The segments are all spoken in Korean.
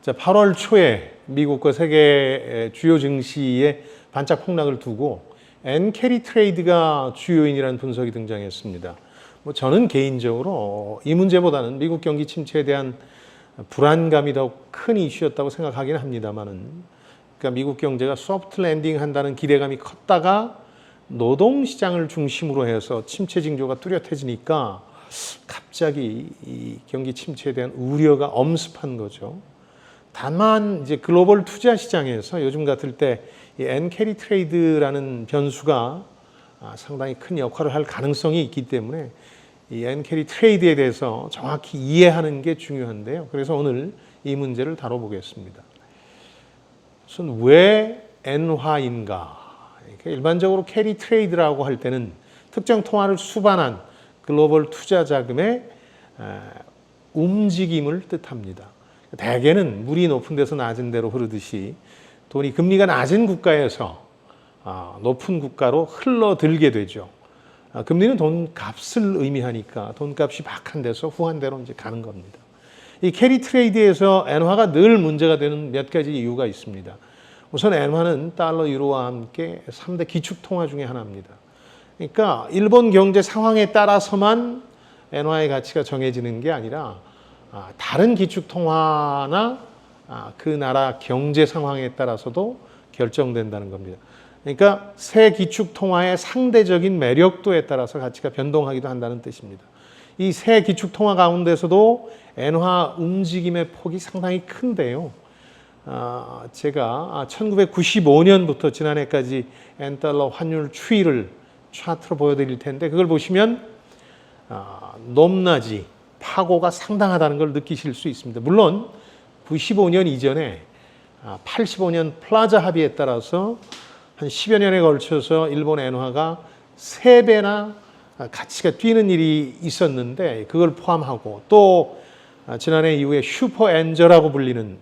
자, 8월 초에 미국과 세계 주요 증시에 반짝 폭락을 두고 엔캐리 트레이드가 주요인이라는 분석이 등장했습니다. 저는 개인적으로 이 문제보다는 미국 경기 침체에 대한 불안감이 더 큰 이슈였다고 생각하긴 합니다만은, 그러니까 미국 경제가 소프트 랜딩 한다는 기대감이 컸다가 노동시장을 중심으로 해서 침체 징조가 뚜렷해지니까 갑자기 이 경기 침체에 대한 우려가 엄습한 거죠. 다만 이제 글로벌 투자 시장에서 요즘 같을 때 이 엔캐리 트레이드라는 변수가 상당히 큰 역할을 할 가능성이 있기 때문에 이 엔캐리 트레이드에 대해서 정확히 이해하는 게 중요한데요. 그래서 오늘 이 문제를 다뤄보겠습니다. 우선 왜 엔화인가? 그러니까 일반적으로 캐리 트레이드라고 할 때는 특정 통화를 수반한 글로벌 투자 자금의 움직임을 뜻합니다. 대개는 물이 높은 데서 낮은 데로 흐르듯이 돈이 금리가 낮은 국가에서 높은 국가로 흘러들게 되죠. 금리는 돈값을 의미하니까 돈값이 박한 데서 후한 데로 이제 가는 겁니다. 이 캐리 트레이드에서 엔화가 늘 문제가 되는 몇 가지 이유가 있습니다. 우선 엔화는 달러, 유로와 함께 3대 기축 통화 중에 하나입니다. 그러니까 일본 경제 상황에 따라서만 엔화의 가치가 정해지는 게 아니라 다른 기축 통화나 그 나라 경제 상황에 따라서도 결정된다는 겁니다. 그러니까 새 기축 통화의 상대적인 매력도에 따라서 가치가 변동하기도 한다는 뜻입니다. 이 새 기축 통화 가운데서도 엔화 움직임의 폭이 상당히 큰데요. 제가 1995년부터 지난해까지 엔달러 환율 추이를 차트로 보여드릴 텐데, 그걸 보시면 높낮이, 파고가 상당하다는 걸 느끼실 수 있습니다. 물론 95년 이전에 85년 플라자 합의에 따라서 한 10여 년에 걸쳐서 일본 엔화가 3배나 가치가 뛰는 일이 있었는데, 그걸 포함하고 또 지난해 이후에 슈퍼 엔저라고 불리는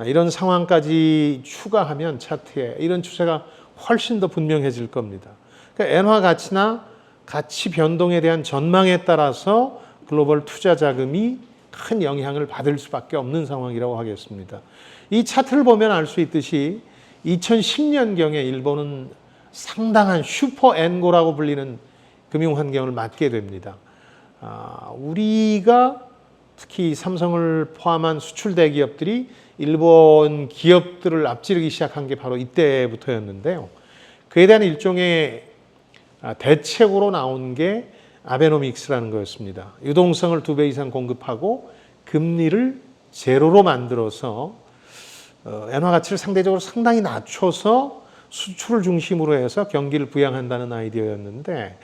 이런 상황까지 추가하면 차트에 이런 추세가 훨씬 더 분명해질 겁니다. 그러니까 엔화 가치나 가치 변동에 대한 전망에 따라서 글로벌 투자 자금이 큰 영향을 받을 수밖에 없는 상황이라고 하겠습니다. 이 차트를 보면 알 수 있듯이 2010년경에 일본은 상당한 슈퍼 엔고라고 불리는 금융 환경을 맞게 됩니다. 우리가 특히 삼성을 포함한 수출 대기업들이 일본 기업들을 앞지르기 시작한 게 바로 이때부터였는데요. 그에 대한 일종의 대책으로 나온 게 아베노믹스라는 거였습니다. 유동성을 2배 이상 공급하고 금리를 제로로 만들어서 엔화 가치를 상대적으로 상당히 낮춰서 수출을 중심으로 해서 경기를 부양한다는 아이디어였는데,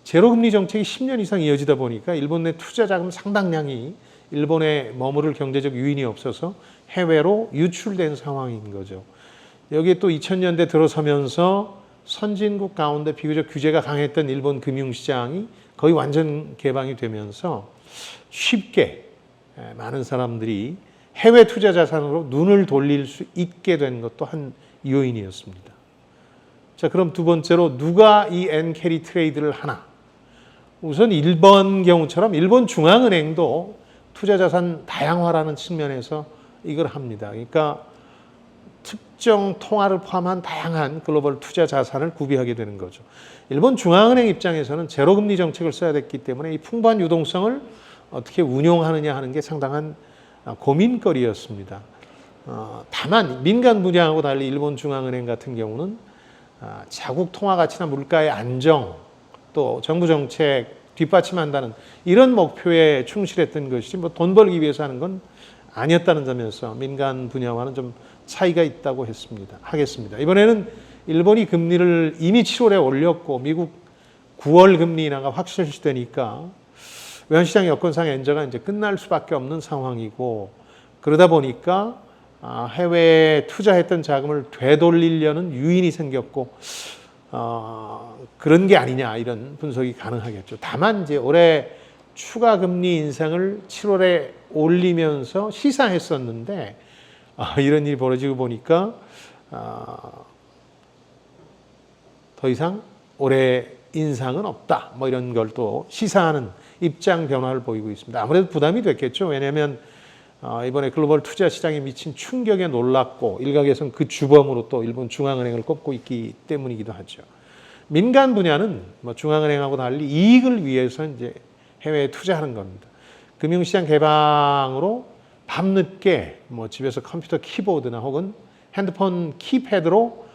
제로금리 정책이 10년 이상 이어지다 보니까 일본 내 투자 자금 상당량이 일본에 머무를 경제적 유인이 없어서 해외로 유출된 상황인 거죠. 여기에 또 2000년대 들어서면서 선진국 가운데 비교적 규제가 강했던 일본 금융시장이 거의 완전 개방이 되면서 쉽게 많은 사람들이 해외 투자 자산으로 눈을 돌릴 수 있게 된 것도 한 요인이었습니다. 자, 그럼 두 번째로 누가 이 엔캐리 트레이드를 하나? 우선 일본 경우처럼 일본 중앙은행도 투자 자산 다양화라는 측면에서 이걸 합니다. 그러니까 특정 통화를 포함한 다양한 글로벌 투자 자산을 구비하게 되는 거죠. 일본 중앙은행 입장에서는 제로금리 정책을 써야 됐기 때문에 이 풍부한 유동성을 어떻게 운용하느냐 하는 게 상당한 고민거리였습니다. 다만 민간 분야하고 달리 일본 중앙은행 같은 경우는 자국 통화 가치나 물가의 안정, 또 정부 정책 뒷받침한다는 이런 목표에 충실했던 것이지 돈 벌기 위해서 하는 건 아니었다는 점에서 민간 분야와는 좀 차이가 있다고 하겠습니다. 이번에는 일본이 금리를 이미 7월에 올렸고 미국 9월 금리 인하가 확실시되니까 외환시장 여건상 엔저가 이제 끝날 수밖에 없는 상황이고, 그러다 보니까 해외에 투자했던 자금을 되돌리려는 유인이 생겼고 그런 게 아니냐, 이런 분석이 가능하겠죠. 다만 이제 올해 추가 금리 인상을 7월에 올리면서 시사했었는데 이런 일이 벌어지고 보니까 더 이상 올해 인상은 없다, 이런 걸 또 시사하는 입장 변화를 보이고 있습니다. 아무래도 부담이 됐겠죠. 왜냐하면 이번에 글로벌 투자 시장에 미친 충격에 놀랐고 일각에서는 그 주범으로 또 일본 중앙은행을 꼽고 있기 때문이기도 하죠. 민간 분야는 뭐 중앙은행하고 달리 이익을 위해서 이제 해외에 투자하는 겁니다. 금융시장 개방으로 밤늦게 뭐 집에서 컴퓨터 키보드나 혹은 핸드폰 키패드로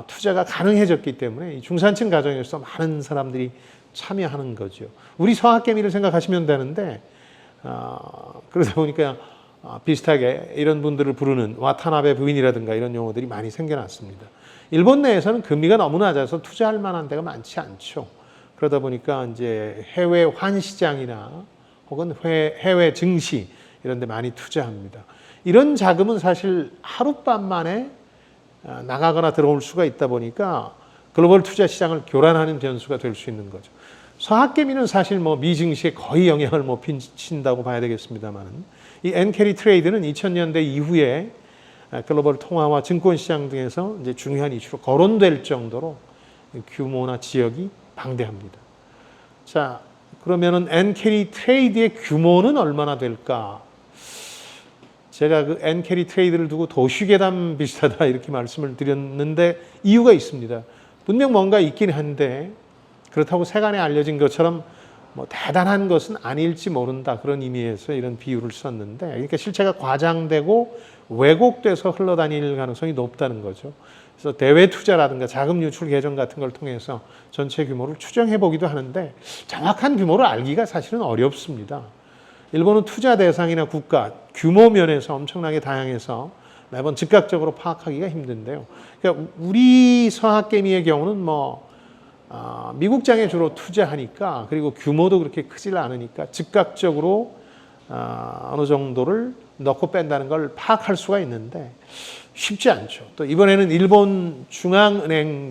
투자가 가능해졌기 때문에 중산층 가정에서 많은 사람들이 참여하는 거죠. 우리 서학개미를 생각하시면 되는데 그러다 보니까 비슷하게 이런 분들을 부르는 와타나베 부인이라든가 이런 용어들이 많이 생겨났습니다. 일본 내에서는 금리가 너무 낮아서 투자할 만한 데가 많지 않죠. 그러다 보니까 이제 해외 환시장이나 혹은 해외 증시 이런 데 많이 투자합니다. 이런 자금은 사실 하룻밤 만에 나가거나 들어올 수가 있다 보니까 글로벌 투자 시장을 교란하는 변수가 될 수 있는 거죠. 서학개미는 사실 뭐 미 증시에 거의 영향을 못 미친다고 봐야 되겠습니다만 이 엔캐리 트레이드는 2000년대 이후에 글로벌 통화와 증권 시장 등에서 이제 중요한 이슈로 거론될 정도로 규모나 지역이 방대합니다. 자, 그러면은 엔캐리 트레이드의 규모는 얼마나 될까? 제가 그 엔캐리 트레이드를 두고 도시괴담 비슷하다 이렇게 말씀을 드렸는데 이유가 있습니다. 분명 뭔가 있긴 한데 그렇다고 세간에 알려진 것처럼 뭐 대단한 것은 아닐지 모른다 그런 의미에서 이런 비유를 썼는데 그러니까 실체가 과장되고 왜곡돼서 흘러다닐 가능성이 높다는 거죠. 그래서 대외 투자라든가 자금 유출 계정 같은 걸 통해서 전체 규모를 추정해 보기도 하는데 정확한 규모를 알기가 사실은 어렵습니다. 일본은 투자 대상이나 국가 규모 면에서 엄청나게 다양해서 매번 즉각적으로 파악하기가 힘든데요. 그러니까 우리 서학개미의 경우는 미국장에 주로 투자하니까 그리고 규모도 그렇게 크질 않으니까 즉각적으로 어느 정도를 넣고 뺀다는 걸 파악할 수가 있는데 쉽지 않죠. 또 이번에는 일본 중앙은행이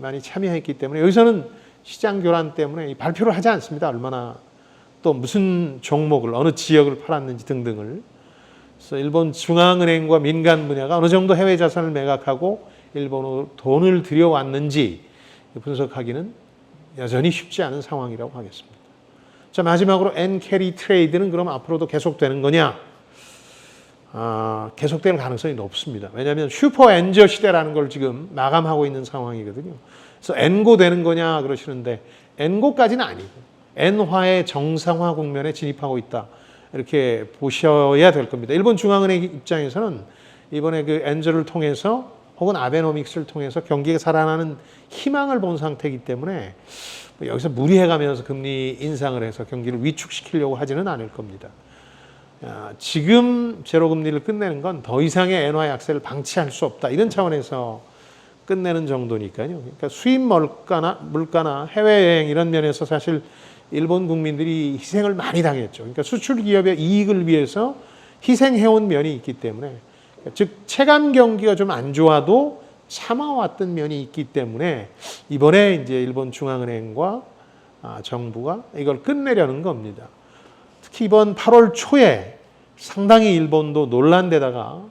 많이 참여했기 때문에 여기서는 시장 교란 때문에 발표를 하지 않습니다. 얼마나 또 무슨 종목을 어느 지역을 팔았는지 등등을. 그래서 일본 중앙은행과 민간 분야가 어느 정도 해외 자산을 매각하고 일본으로 돈을 들여왔는지 분석하기는 여전히 쉽지 않은 상황이라고 하겠습니다. 자, 마지막으로 엔캐리 트레이드는 그럼 앞으로도 계속되는 거냐? 계속될 가능성이 높습니다. 왜냐하면 슈퍼 엔저 시대라는 걸 지금 마감하고 있는 상황이거든요. 그래서 엔고 되는 거냐 그러시는데 엔고까지는 아니고 엔화의 정상화 국면에 진입하고 있다. 이렇게 보셔야 될 겁니다. 일본 중앙은행 입장에서는 이번에 그 엔저를 통해서 혹은 아베노믹스를 통해서 경기가 살아나는 희망을 본 상태이기 때문에 여기서 무리해가면서 금리 인상을 해서 경기를 위축시키려고 하지는 않을 겁니다. 지금 제로금리를 끝내는 건 더 이상의 엔화 약세를 방치할 수 없다. 이런 차원에서 끝내는 정도니까요. 그러니까 수입 물가나 해외여행 이런 면에서 사실 일본 국민들이 희생을 많이 당했죠. 그러니까 수출 기업의 이익을 위해서 희생해온 면이 있기 때문에 즉 체감 경기가 좀 안 좋아도 참아왔던 면이 있기 때문에 이번에 이제 일본 중앙은행과 정부가 이걸 끝내려는 겁니다. 특히 이번 8월 초에 상당히 일본도 놀란데다가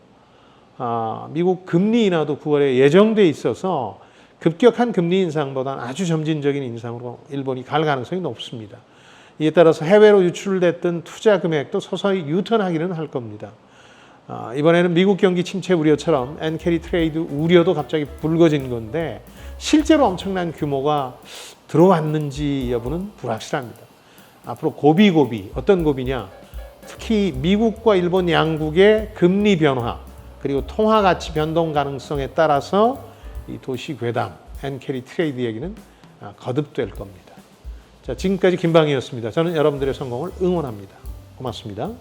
미국 금리 인하도 9월에 예정돼 있어서 급격한 금리 인상보다는 아주 점진적인 인상으로 일본이 갈 가능성이 높습니다. 이에 따라서 해외로 유출됐던 투자 금액도 서서히 유턴하기는 할 겁니다. 이번에는 미국 경기 침체 우려처럼 엔캐리 트레이드 우려도 갑자기 불거진 건데 실제로 엄청난 규모가 들어왔는지 여부는 불확실합니다. 앞으로 고비 어떤 고비냐? 특히 미국과 일본 양국의 금리 변화 그리고 통화 가치 변동 가능성에 따라서 이 도시 괴담 엔캐리 트레이드 얘기는 거듭될 겁니다. 자, 지금까지 김방희였습니다. 저는 여러분들의 성공을 응원합니다. 고맙습니다.